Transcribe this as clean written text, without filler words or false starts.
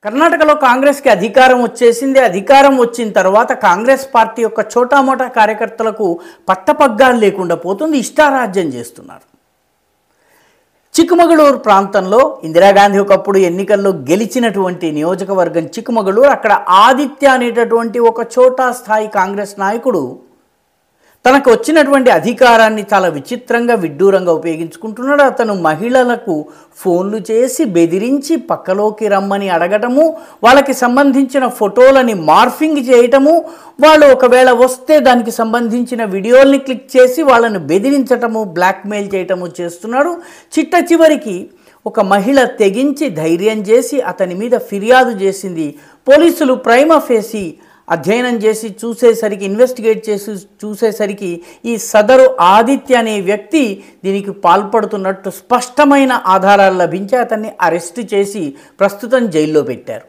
కర్ణాటకలో కాంగ్రెస్కి అధికారం వచ్చేసింది. అధికారం వచ్చిన తర్వాత కాంగ్రెస్ పార్టీ యొక్క చోటామోటా కార్యకర్తలకు పట్టపగ్గాలు లేకుండా పోతుంది. ఇష్టారాజ్యం చేస్తున్నారు. చిక్కమగళూరు ప్రాంతంలో ఇందిరాగాంధీ ఒకప్పుడు ఎన్నికల్లో గెలిచినటువంటి నియోజకవర్గం చిక్కమగళూరు. అక్కడ ఆదిత్య అనేటటువంటి ఒక చోటా స్థాయి కాంగ్రెస్ నాయకుడు తనకు వచ్చినటువంటి అధికారాన్ని చాలా విచిత్రంగా విడ్డూరంగా ఉపయోగించుకుంటున్నాడు. అతను మహిళలకు ఫోన్లు చేసి బెదిరించి పక్కలోకి రమ్మని అడగటము, వాళ్ళకి సంబంధించిన ఫోటోలని మార్ఫింగ్ చేయటము, వాళ్ళు ఒకవేళ వస్తే దానికి సంబంధించిన వీడియోల్ని క్లిక్ చేసి వాళ్ళని బెదిరించటము, బ్లాక్మెయిల్ చేయటము చేస్తున్నాడు. చిట్ట చివరికి ఒక మహిళ తెగించి ధైర్యం చేసి అతని మీద ఫిర్యాదు చేసింది. పోలీసులు ప్రైమా ఫేసి అధ్యయనం చేసి చూసేసరికి, ఇన్వెస్టిగేట్ చేసి చూసేసరికి ఈ సదరు ఆదిత్య అనే వ్యక్తి దీనికి పాల్పడుతున్నట్టు స్పష్టమైన ఆధారాలు లభించి అతన్ని అరెస్ట్ చేసి ప్రస్తుతం జైల్లో పెట్టారు.